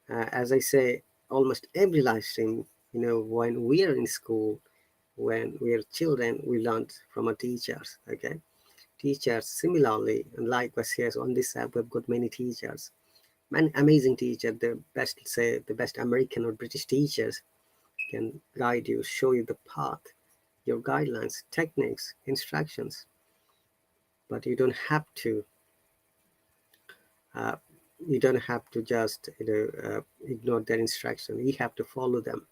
As I say, almost every live stream, when we are in school, when we are children, we learned from our teachers. Okay, teachers similarly, and likewise here on this app, we've got many teachers, many amazing teachers. The best, say, the best American or British teachers can guide you, show you the path, your guidelines, techniques, instructions. But uh, you don't have to just ignore their instruction. You have to follow them.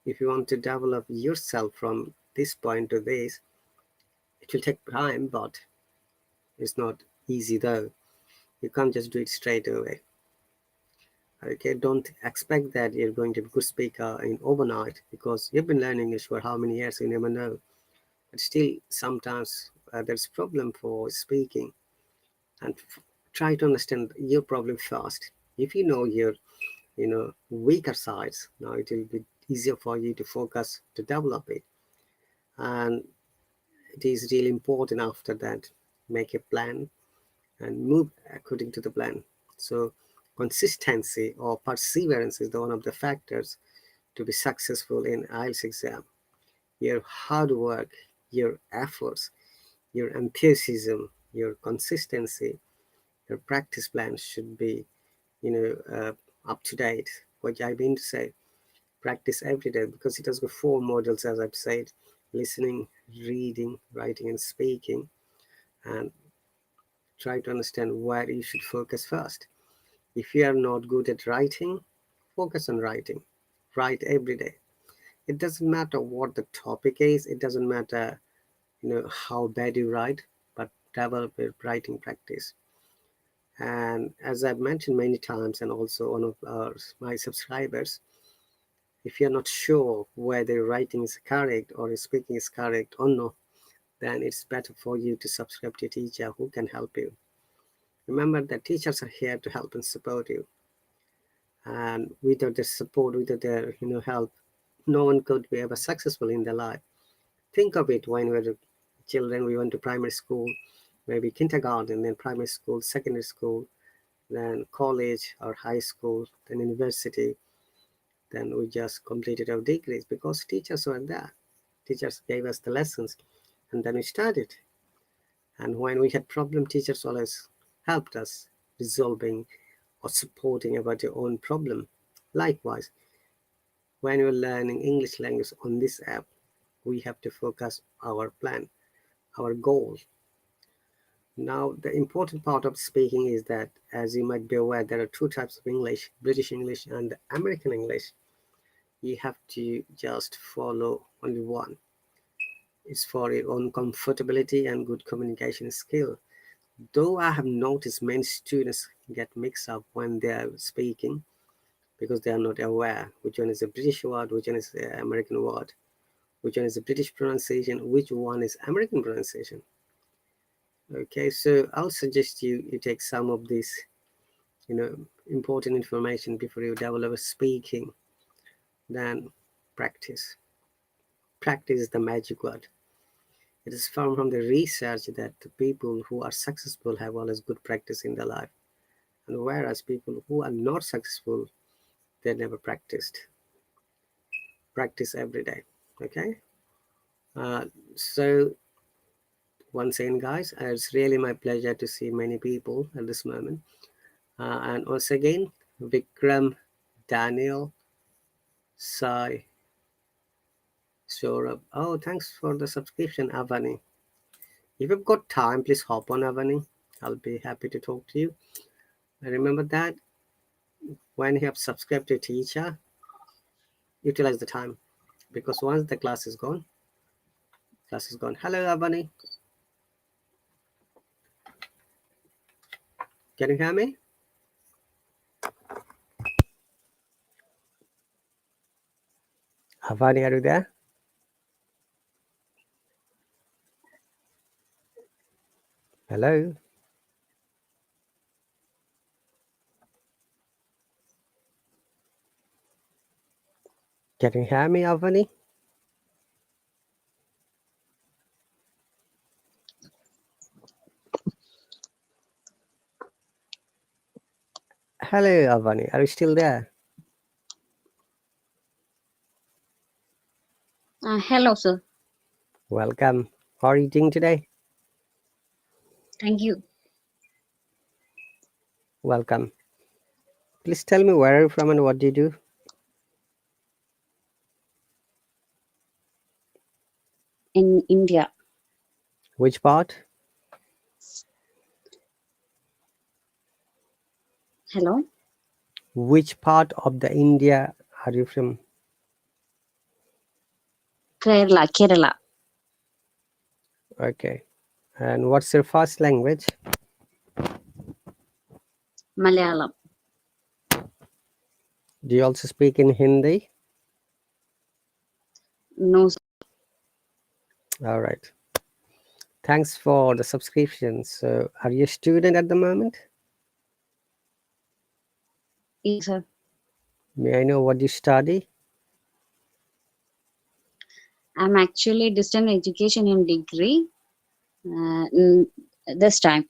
If you want to develop yourself from this point to this, it will take time, but it's not easy though. You can't just do it straight away. Okay, don't expect that you're going to be a good speaker in overnight, because you've been learning English for how many years, you never know. But still, sometimes there's problem for speaking, and try to understand your problem first. If you know your weaker sides, now it will be easier for you to focus to develop it. And it is really important after that, make a plan and move according to the plan. So consistency or perseverance is the one of the factors to be successful in IELTS exam. Your hard work, your efforts, your enthusiasm, your consistency, your practice plan should be up to date. What I mean to say, practice every day, because it has got four modules, as I've said: listening, reading, writing, and speaking. And try to understand where you should focus first. If you are not good at writing, focus on writing. Write every day. It doesn't matter what the topic is. It doesn't matter how bad you write, but develop a writing practice. And as I've mentioned many times, and also one of my subscribers, if you're not sure whether writing is correct or speaking is correct or no, then it's better for you to subscribe to a teacher who can help you. Remember that teachers are here to help and support you. And without their support, without their help, no one could be ever successful in their life. Think of it, when we were children, we went to primary school, maybe kindergarten, then primary school, secondary school, then college or high school, then university. Then we just completed our degrees because teachers were there. Teachers gave us the lessons, and then we studied. And when we had problem, teachers always helped us resolving or supporting about your own problem. Likewise, when you're learning English language on this app, we have to focus our plan, our goal. Now, the important part of speaking is that, as you might be aware, there are two types of English: British English and American English. You have to just follow only one. It's for your own comfortability and good communication skill. Though I have noticed many students get mixed up when they are speaking, because they are not aware which one is a British word, which one is the American word, which one is the British pronunciation, which one is American pronunciation. Okay, so I'll suggest you take some of this important information before you develop speaking. Then practice. Practice is the magic word. It is found from the research that the people who are successful have always good practice in their life. And whereas people who are not successful, they never practiced. Practice every day. Okay. So once again, guys, it's really my pleasure to see many people at this moment. And once again, Vikram, Daniel, Sai, Saurabh. Oh, thanks for the subscription, Avani. If you've got time, please hop on, Avani. I'll be happy to talk to you. And remember that when you have subscribed to a teacher, utilize the time, because once the class is gone, class is gone. Hello, Avani. Can you hear me? Avani, are you there? Hello. Can you hear me, Avani? Hello, Avani. Are you still there? Hello, sir. Welcome. How are you doing today? Thank you. Welcome. Please tell me where are you from and what do you do? In India. Which part? Hello. Which part of the India are you from? Kerala. Kerala. Okay. And what's your first language? Malayalam. Do you also speak in Hindi? No, sir. All right. Thanks for the subscription. So, are you a student at the moment? Yes, sir. May I know what you study? I'm actually distant education in degree. This time.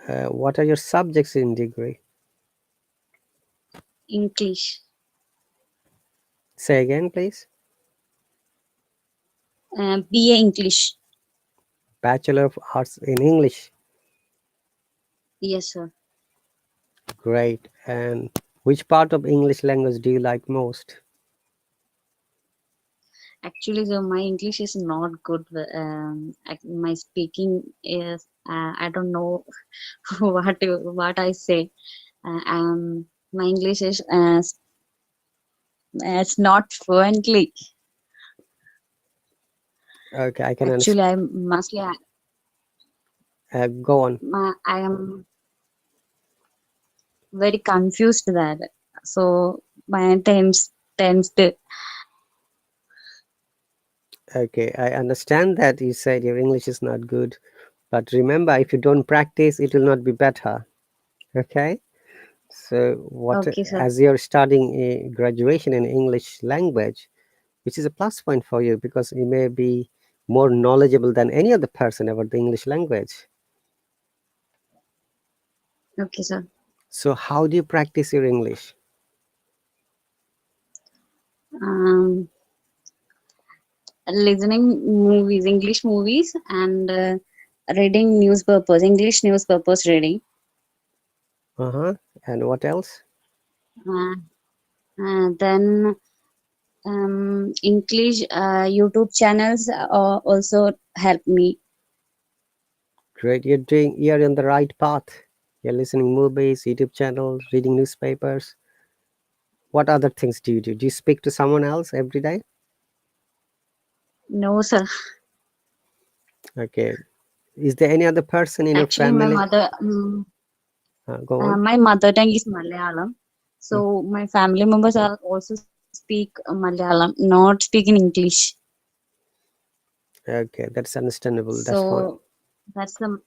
What are your subjects in degree? English. Say again, please. BA English. Bachelor of Arts in English. Yes, sir. Great. And which part of English language do you like most? Actually, sir, my English is not good. My speaking is I don't know what I say. My English is it's not fluently. Okay, I can Actually, understand. I mostly Go on. I am very confused that. So my tensed. Okay, I understand that you said your English is not good, but remember, if you don't practice, it will not be better. Okay, so what Okay, sir. as you're studying a graduation in English language, which is a plus point for you because you may be more knowledgeable than any other person about the English language. Okay, sir. So how do you practice your English? Listening movies, English movies, and reading newspapers, English newspapers reading. And what else? Then English YouTube channels also help me. Great, you're on the right path. You're listening movies, YouTube channels, reading newspapers. What other things do you do? Do you speak to someone else every day? No, sir. Okay. Is there any other person in your Actually, my family? mother, Go on. my mother tongue is Malayalam. So my family members are also speak Malayalam, not speak in English. Okay, that's understandable. That's fine. So that's the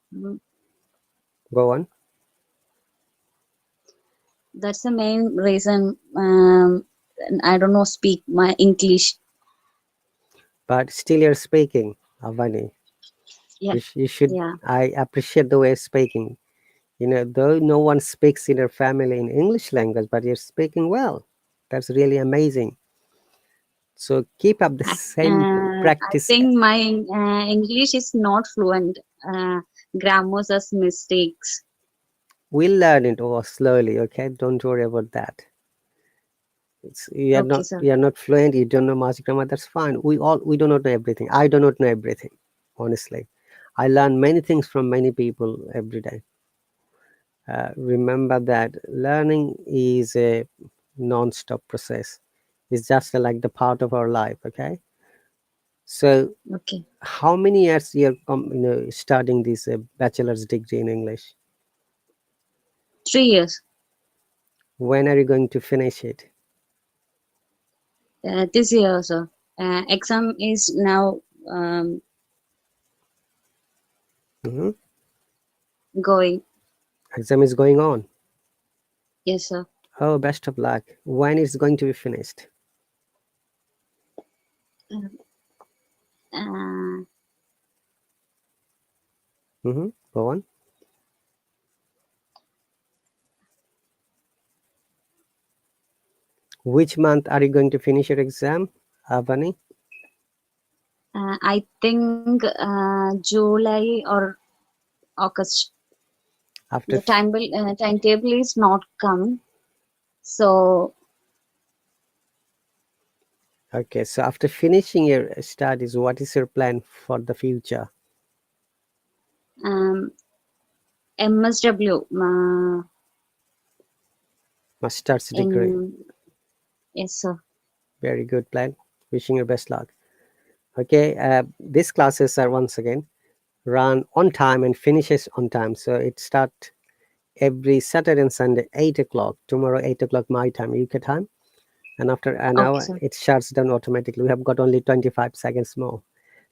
Go on. that's the main reason. I don't know speak my English. But still you're speaking, Avani. Yeah, You should, yeah. I appreciate the way you're speaking. Though no one speaks in your family in English language, but you're speaking well. That's really amazing. So keep up the same I practice. think my English is not fluent. Grammars as mistakes. We'll learn it slowly, okay? Don't worry about that. You're Okay, not sir. you're not fluent, you don't know much grammar, that's fine. We do not know everything. I do not know everything, honestly. I learn many things from many people every day. Remember that learning is a non-stop process. It's just like the part of our life, okay? So Okay. how many years you're studying this bachelor's degree in English? 3 years. When are you going to finish it? This year, sir. Exam is now Hmm. going. Exam is going on. Yes, sir. Oh, best of luck. When is going to be finished? Uh, Go on. Which month are you going to finish your exam, Avani? I think July or August. After The timetable is not come. So Okay, so after finishing your studies, what is your plan for the future? MSW Master's degree. in yes, sir. Very good plan. Wishing you best luck. Okay, these classes are once again run on time and finishes on time. So it start every Saturday and Sunday, 8 o'clock. Tomorrow, 8 o'clock my time, UK time. And after an Okay, hour, sir. it shuts down automatically. We have got only 25 seconds more.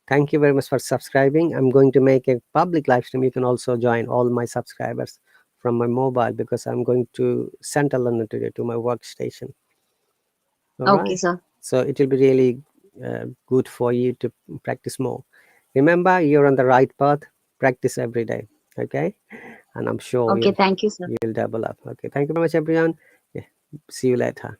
Thank you very much for subscribing. I'm going to make a public live stream. You can also join all my subscribers from my mobile because I'm going to center London today to my workstation. All Okay, right. sir. So it will be really good for you to practice more. Remember, you're on the right path. Practice every day. Okay. And I'm sure Okay, thank you, sir. you'll develop. Okay. Thank you very much, everyone. Yeah. See you later.